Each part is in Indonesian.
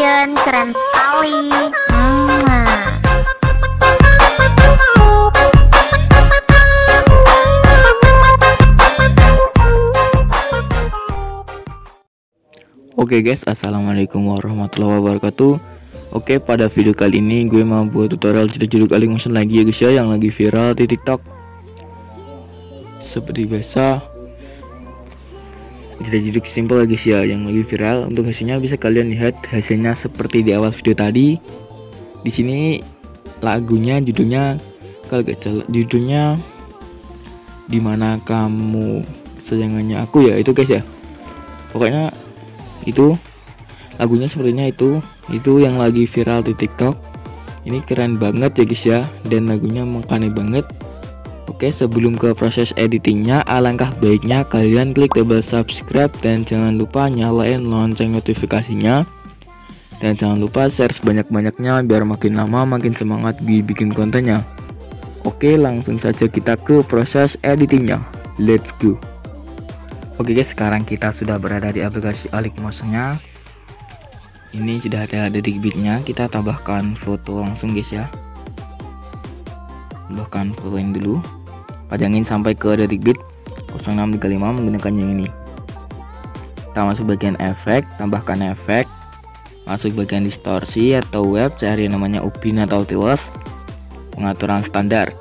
Production, keren sekali. Oke guys, assalamualaikum warahmatullahi wabarakatuh. Oke, pada video kali ini gue mau buat tutorial jeduk Alif Motion lagi ya guys ya, yang lagi viral di TikTok. Seperti biasa, jeduk simple guys ya, yang lagi viral. Untuk hasilnya bisa kalian lihat hasilnya seperti di awal video tadi. Di sini lagunya, judulnya kalau gak salah judulnya Dimana Kamu Sayangannya Aku ya, itu guys ya. Pokoknya itu lagunya sepertinya itu yang lagi viral di TikTok. Ini keren banget ya guys ya, dan lagunya mengkane banget. Oke, sebelum ke proses editingnya, alangkah baiknya kalian klik tombol subscribe dan jangan lupa nyalain lonceng notifikasinya, dan jangan lupa share sebanyak-banyaknya biar makin lama makin semangat bikin kontennya. Oke, langsung saja kita ke proses editingnya. Let's go. Oke guys, sekarang kita sudah berada di aplikasi Alif Motion-nya. Ini sudah ada detik beatnya. Kita tambahkan foto langsung guys ya. Tambahkan foto ini dulu. Pajangin sampai ke detik beat 0635 menggunakan yang ini. Kita masuk bagian efek, tambahkan efek. Masuk bagian distorsi atau web, cari namanya Upin atau Tiles. Pengaturan standar.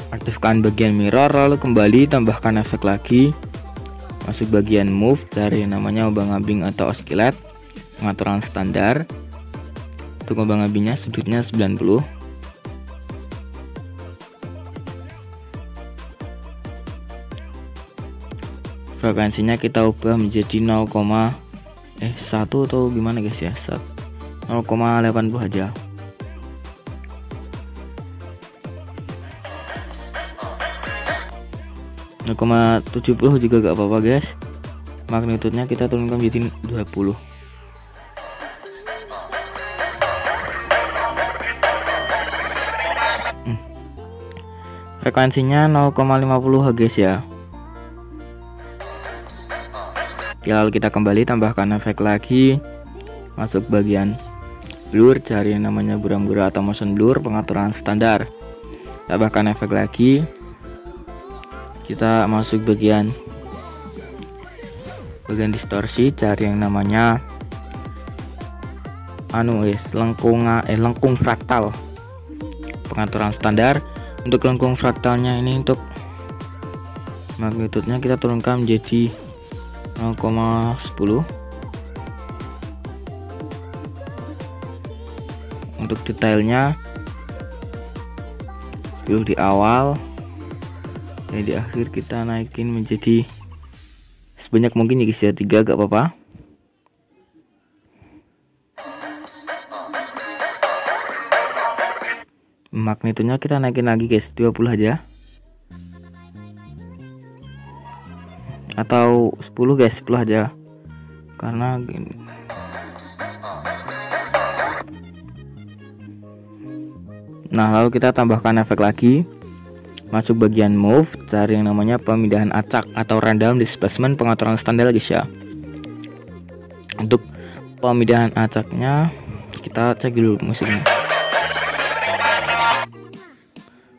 Aktifkan bagian mirror, lalu kembali tambahkan efek lagi. Masuk bagian move, cari namanya obang-abing atau oscillate. Pengaturan standar. Untuk obang-abingnya sudutnya 90. Frekuensinya kita ubah menjadi 1 atau gimana guys ya, 0,80 aja. Nah, 0,70 juga gak apa-apa guys. Magnitudenya kita turunkan menjadi 20. Frekuensinya 0,50 guys ya. Oke, lalu kita kembali tambahkan efek lagi. Masuk bagian blur, cari yang namanya buram-buram atau motion blur, pengaturan standar. Tambahkan efek lagi. Kita masuk bagian distorsi, cari yang namanya lengkung fraktal, pengaturan standar. Untuk lengkung fraktalnya ini, untuk magnitudenya kita turunkan menjadi 0,10. Untuk detailnya dulu di awal, dan di akhir kita naikin menjadi sebanyak mungkin ya guys ya, 3 gak apa-apa. Magnitudenya kita naikin lagi guys, 20 aja, atau 10 guys, 10 aja karena gini. Nah, lalu kita tambahkan efek lagi. Masuk bagian move, cari yang namanya pemindahan acak atau random displacement, pengaturan standar guys ya. Untuk pemindahan acaknya kita cek dulu musiknya.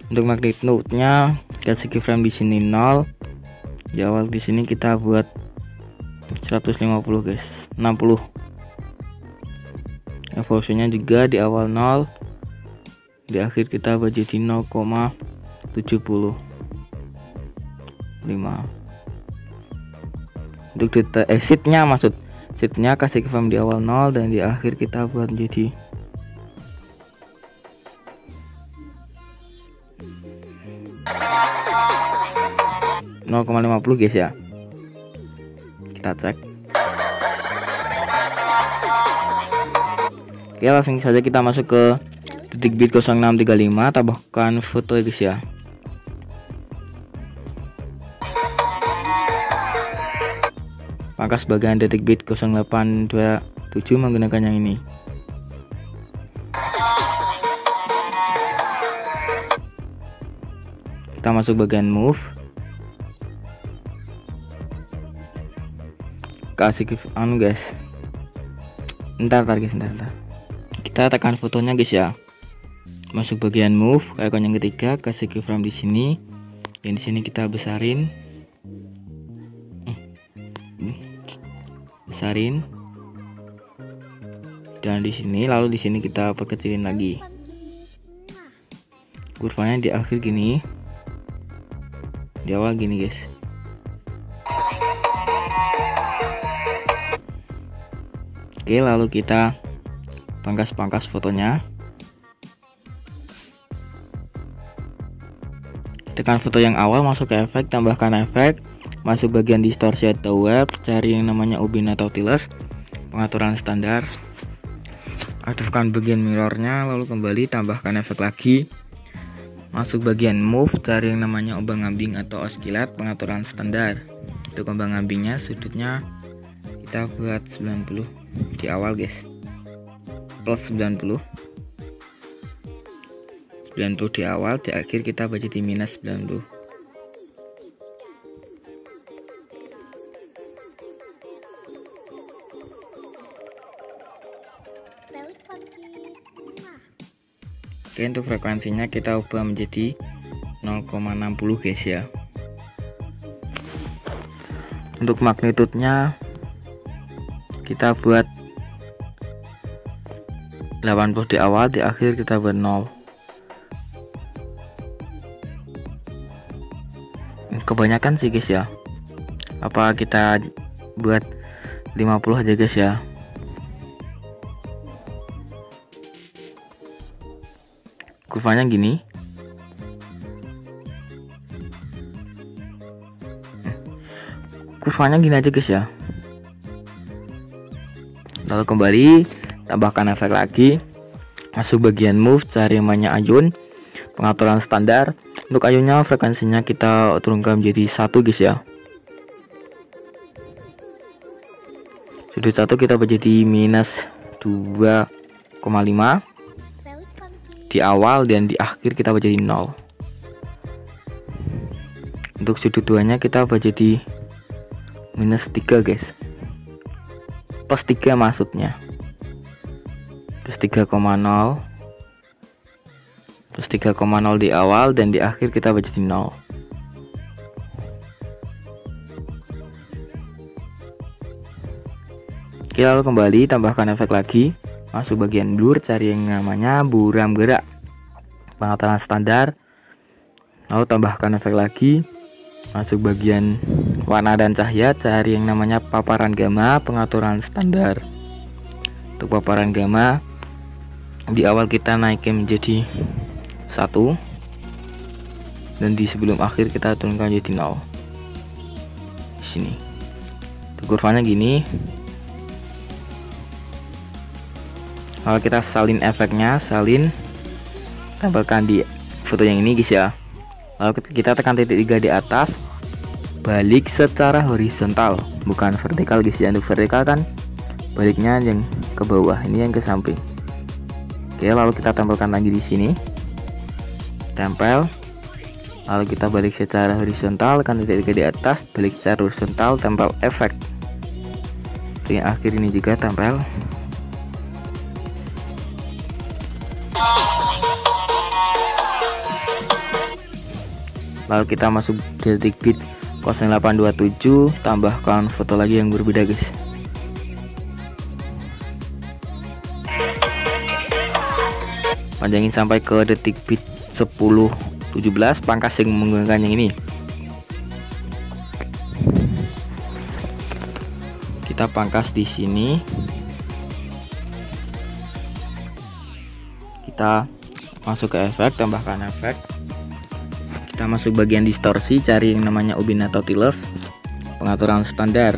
Untuk magnitudenya kasih keyframe di sini 0. Di awal di sini kita buat 150 guys, 60. Evolusinya juga di awal 0, di akhir kita buat jadi 0,75. Untuk sheetnya, sheetnya kasih keyframe di awal 0 dan di akhir kita buat jadi 0,50 guys ya. Kita cek. Oke, langsung saja kita masuk ke detik beat 0635, tambahkan foto ya guys ya. Maka sebagian detik beat 0827 menggunakan yang ini. Kita masuk bagian move, kasih guys, Ntar guys, ntar. Kita tekan fotonya guys ya. Masuk bagian move, icon yang ketiga, kasih keyframe di sini. Dan di sini kita besarin. Dan di sini, lalu di sini kita perkecilin lagi. Kurvanya di akhir gini. Di awal gini guys. Oke, lalu kita pangkas fotonya. Tekan foto yang awal, masuk ke efek, tambahkan efek, masuk bagian distorsi atau web, cari yang namanya ubin atau tiles, pengaturan standar, aktifkan bagian mirrornya, lalu kembali tambahkan efek lagi, masuk bagian move, cari yang namanya ombang-ambing atau oscillate, pengaturan standar. Untuk ombang-ambingnya sudutnya kita buat 90 di awal guys, plus 90 di awal, di akhir kita baca di minus 90. Oke, untuk frekuensinya kita ubah menjadi 0,60 guys ya. Untuk magnitudenya kita buat 80 di awal, di akhir kita buat 0. Kebanyakan sih guys ya. Apa kita buat 50 aja guys ya. Kurvanya gini. Kurvanya gini aja guys ya. Lalu kembali tambahkan efek lagi, masuk bagian move, cari namanya ayun, pengaturan standar. Untuk ayunnya frekuensinya kita turunkan menjadi 1 guys ya. Sudut 1 kita menjadi minus 2,5 di awal, dan di akhir kita menjadi 0. Untuk sudut 2 nya kita menjadi minus 3 guys, plus 3 maksudnya, plus 3,0, plus 3,0 di awal, dan di akhir kita menjadi 0. Oke, lalu kembali tambahkan efek lagi, masuk bagian blur, cari yang namanya buram gerak, pengaturan standar, lalu tambahkan efek lagi, masuk bagian warna dan cahaya, cari yang namanya paparan gamma, pengaturan standar. Untuk paparan gamma di awal kita naikin menjadi 1, dan di sebelum akhir kita turunkan menjadi 0. Di sini kurvanya gini. Kalau kita salin efeknya, tempelkan di foto yang ini guys ya. Lalu kita tekan titik 3 di atas, balik secara horizontal, bukan vertikal guys ya. Untuk vertikal kan baliknya yang ke bawah, ini yang ke samping. Oke, lalu kita tempelkan lagi di sini, tempel. Lalu kita balik secara horizontal, tekan titik 3 di atas, balik secara horizontal, tempel efek. Untuk yang akhir ini juga tempel. Lalu kita masuk detik bit 0827, tambahkan foto lagi yang berbeda guys. Panjangin sampai ke detik bit 1017, pangkas yang menggunakan yang ini. Kita pangkas di sini. Kita masuk ke efek, tambahkan efek. Kita masuk bagian distorsi, cari yang namanya ubin atau tiles, pengaturan standar,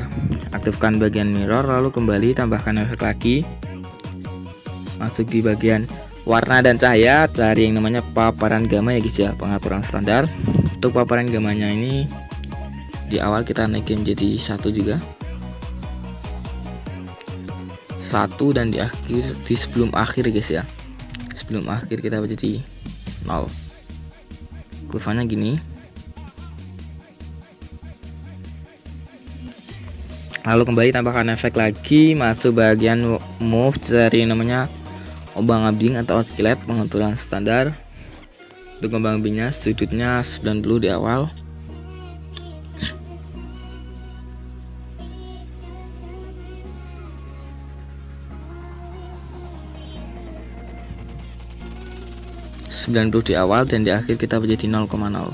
aktifkan bagian mirror, lalu kembali tambahkan efek lagi, masuk di bagian warna dan cahaya, cari yang namanya paparan gamma ya guys ya, pengaturan standar. Untuk paparan gammanya ini di awal kita naikin jadi 1 juga, 1, dan di akhir, di sebelum akhir guys ya, sebelum akhir kita jadi 0. Kurvanya gini. Lalu kembali tambahkan efek lagi, masuk bagian move, cari namanya obang-abing atau skillet pengaturan standar. Untuk obang-abingnya sudutnya 90 di awal. di awal dan di akhir kita menjadi 0,0.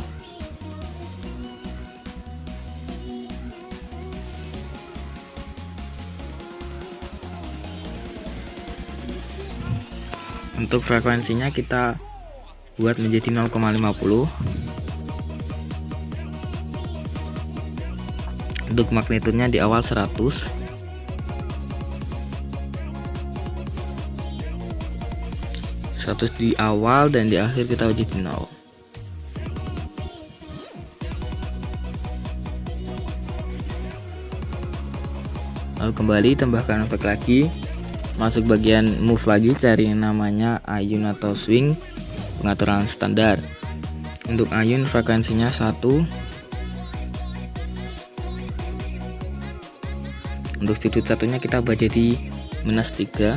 Untuk frekuensinya kita buat menjadi 0,50. Untuk magnitudenya di awal 100. Di awal dan di akhir kita menjadi 0. Lalu kembali tambahkan efek lagi, masuk bagian move lagi, cari yang namanya ayun atau swing pengaturan standar. Untuk ayun frekuensinya 1. Untuk sudut satunya kita buat jadi -3.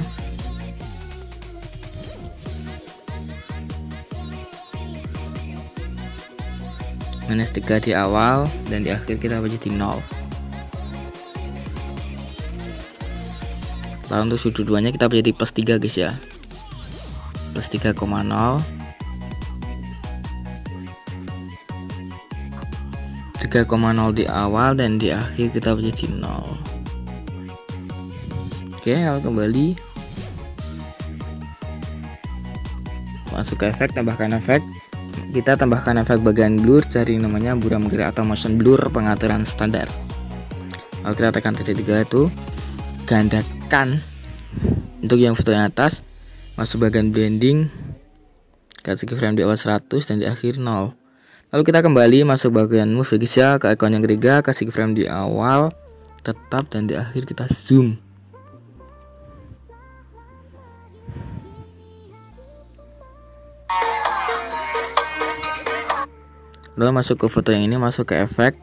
-3 di awal dan di akhir kita menjadi 0. Lalu untuk sudut duanya kita menjadi +3 guys ya, +3,0, 3,0 di awal dan di akhir kita menjadi 0. Oke, lalu kembali masuk ke efek, tambahkan efek. Kita tambahkan efek bagian blur, cari namanya buram gerak atau motion blur pengaturan standar. Lalu kita tekan titik 3 itu, gandakan. Untuk yang foto yang atas, masuk bagian blending, kasih keyframe di awal 100 dan di akhir 0. Lalu kita kembali masuk bagian move guys ya, ke icon yang ketiga, kasih keyframe di awal tetap dan di akhir kita zoom. Lalu masuk ke foto yang ini, masuk ke efek,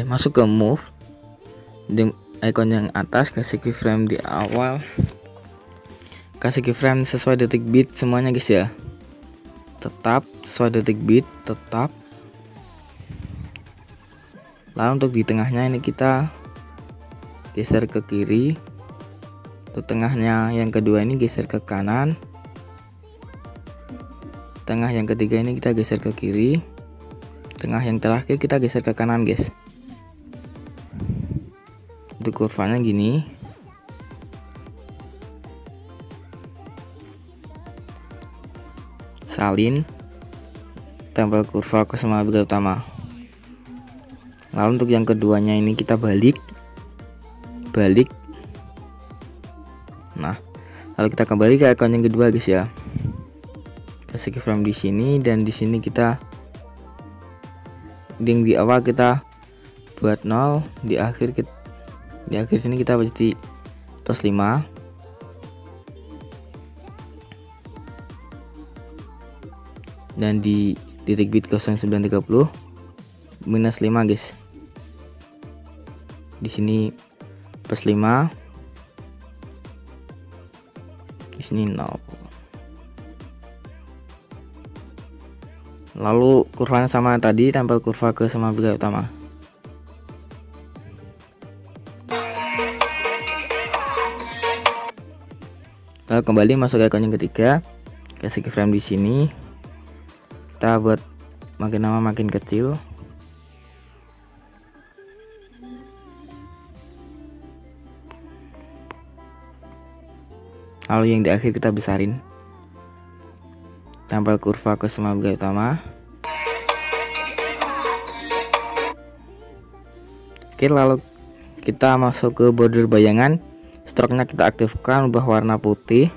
masuk ke move, di icon yang atas, kasih keyframe di awal, kasih keyframe sesuai detik bit semuanya guys ya, tetap sesuai detik bit, tetap. Lalu untuk di tengahnya ini kita geser ke kiri, untuk tengahnya yang kedua ini geser ke kanan, tengah yang ketiga ini kita geser ke kiri, tengah yang terakhir kita geser ke kanan guys. Untuk kurvanya gini, salin, tempel kurva ke semua bagian utama. Lalu untuk yang keduanya ini kita balik. Nah, lalu kita kembali ke icon yang kedua guys ya, kasih keyframe di sini dan di sini kita di awal kita buat 0, di akhir sini kita jadi +5. Dan di titik bit 0930 -5 guys. Di sini +5, di sini 0. Lalu kurvanya sama tadi, tempel kurva ke semua bagian utama. Lalu kembali masuk ke icon yang ketiga, kasih keyframe di sini. Kita buat makin lama makin kecil. Lalu yang di akhir kita besarin. Tempel kurva ke semua bagian utama. Oke, lalu kita masuk ke border bayangan. Stroke-nya kita aktifkan, ubah warna putih.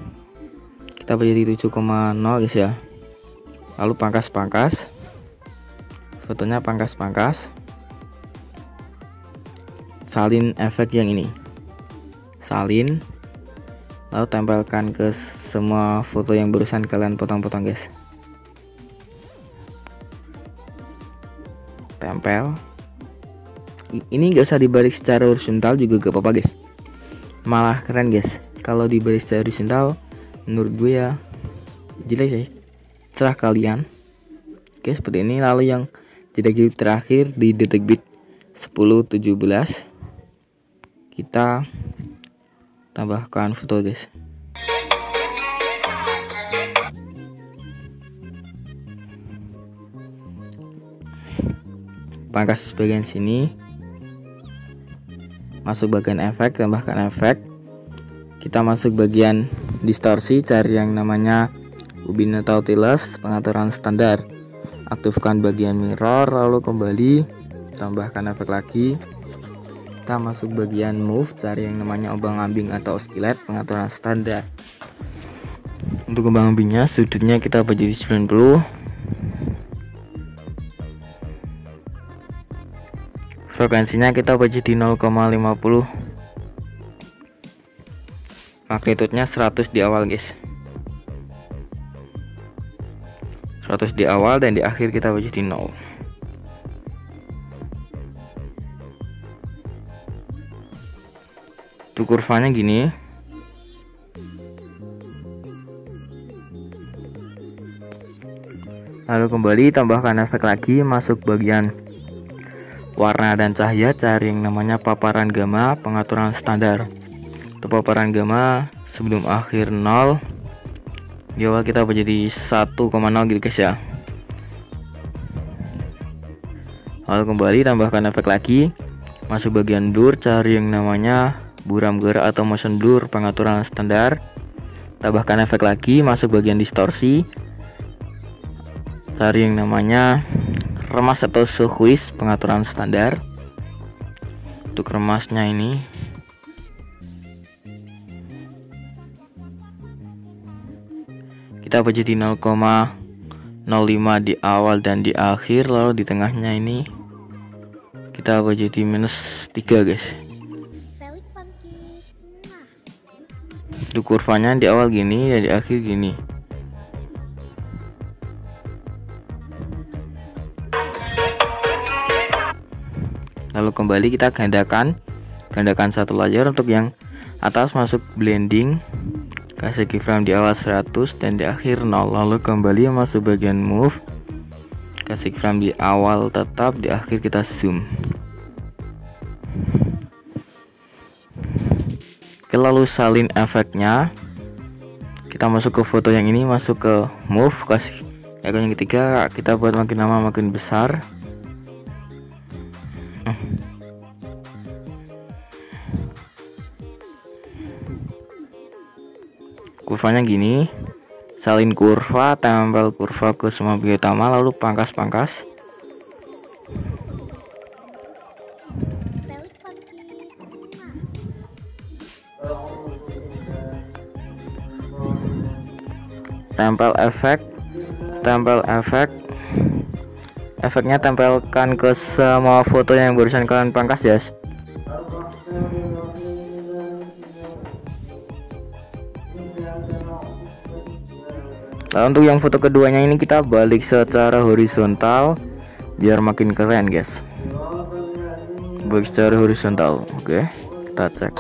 Kita menjadi 7,0 guys ya. Lalu pangkas-pangkas. Fotonya pangkas-pangkas. Salin efek yang ini. Salin. Lalu tempelkan ke semua foto yang barusan kalian potong-potong guys. Tempel. Ini nggak usah dibalik secara horizontal juga gak apa-apa guys, malah keren guys. Kalau dibalik secara horizontal menurut gue ya jelek sih, serah kalian. Oke, seperti ini. Lalu yang jeda grip terakhir di detik bit 10:17 kita tambahkan foto guys. Pangkas bagian sini, masuk bagian efek, tambahkan efek. Kita masuk bagian distorsi, cari yang namanya Ubin Nautilus, pengaturan standar. Aktifkan bagian mirror, lalu kembali tambahkan efek lagi. Kita masuk bagian move, cari yang namanya ombang-ambing atau oscillate, pengaturan standar. Untuk ombang-ambingnya sudutnya kita ubah jadi 90. Frekuensinya kita ubah jadi 0,50. Magnitudenya 100 di awal guys, 100 di awal, dan di akhir kita ubah jadi 0. Untuk kurvanya gini. Lalu kembali tambahkan efek lagi, masuk bagian warna dan cahaya, cari yang namanya paparan gamma, pengaturan standar. Untuk paparan gamma sebelum akhir 0, di awal kita ubah jadi 1,0 gitu guys ya. Lalu kembali tambahkan efek lagi, masuk bagian blur, cari yang namanya buram gerak atau motion blur, pengaturan standar. Tambahkan efek lagi, masuk bagian distorsi, cari yang namanya remas atau squeeze, pengaturan standar. Untuk remasnya ini kita ubah jadi 0,05 di awal dan di akhir. Lalu di tengahnya ini kita ubah jadi -3 guys. Untuk kurvanya di awal gini dan di akhir gini. Lalu kembali kita gandakan satu layer. Untuk yang atas masuk blending, kasih keyframe di awal 100 dan di akhir 0. Lalu kembali masuk bagian move, kasih keyframe di awal tetap, di akhir kita zoom. Oke, lalu salin efeknya, kita masuk ke foto yang ini, masuk ke move, kasih icon yang ketiga, kita buat makin lama makin besar. Kurvanya gini, salin kurva, tempel kurva ke semua bagian utama, lalu pangkas. Tempel efek, efeknya tempelkan ke semua foto yang barusan kalian pangkas ya. Nah, untuk yang foto keduanya ini kita balik secara horizontal biar makin keren guys. Balik secara horizontal. Oke, kita cek.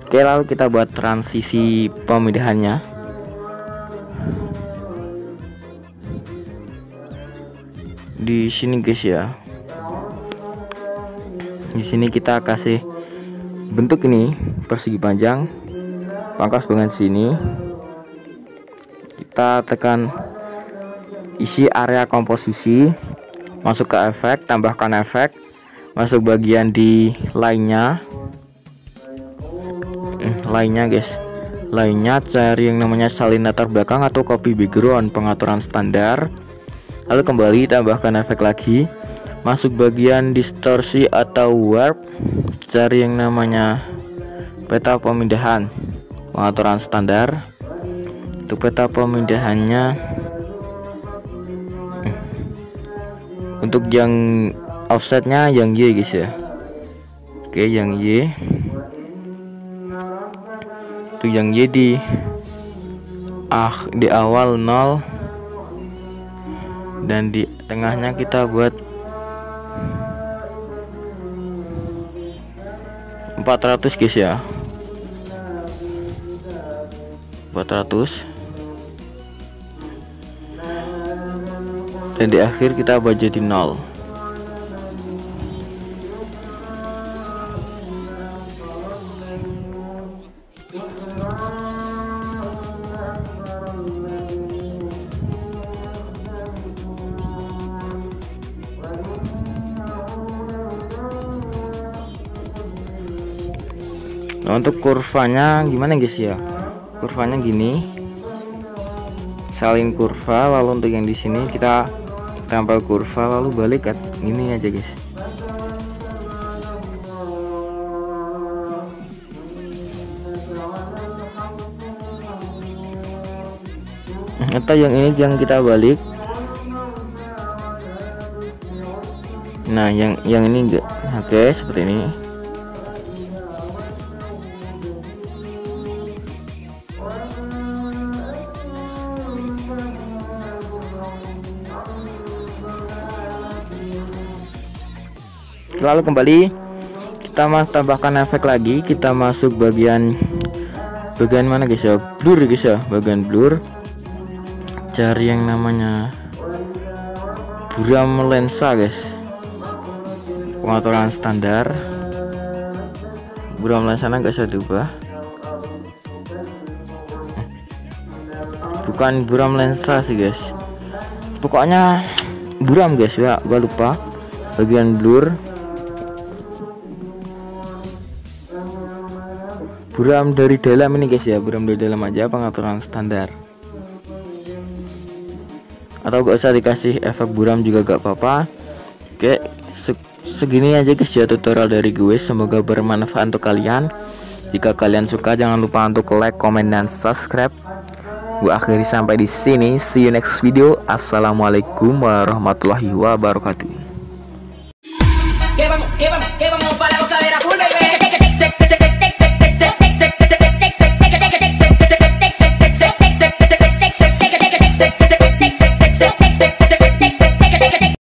Oke, lalu kita buat transisi pemindahannya. Di sini guys ya. Di sini kita kasih bentuk ini persegi panjang. Pangkas bagian sini, kita tekan isi area komposisi, masuk ke efek, tambahkan efek, masuk bagian di lainnya guys, lainnya cari yang namanya salin latar belakang atau copy background, pengaturan standar. Lalu kembali tambahkan efek lagi, masuk bagian distorsi atau warp, cari yang namanya peta pemindahan, pengaturan standar. Untuk peta pemindahannya, untuk yang offsetnya yang Y guys ya. Oke, yang Y, untuk yang Y di awal 0 dan di tengahnya kita buat 400 guys ya, 400. Dan di akhir kita ubah jadi 0. Nah, untuk kurvanya gimana guys ya? Kurvanya gini, salin kurva, lalu untuk yang di sini kita tempel kurva lalu balik kan ini aja guys. Atau yang ini yang kita balik. Nah, yang ini enggak. Oke, seperti ini. Lalu kembali kita tambahkan efek lagi, kita masuk bagian mana guys ya, blur guys ya, bagian blur, cari yang namanya buram lensa guys, pengaturan standar buram lensa nggak bisa diubah, bukan buram lensa sih guys, pokoknya buram guys ya, gua lupa. Bagian blur, buram dari dalam ini guys ya, buram dari dalam aja, pengaturan standar, atau gak usah dikasih efek buram juga gak apa-apa. Oke, segini aja guys ya tutorial dari gue, semoga bermanfaat untuk kalian. Jika kalian suka jangan lupa untuk like, comment, dan subscribe. Gue akhiri sampai di sini, see you next video. Assalamualaikum warahmatullahi wabarakatuh.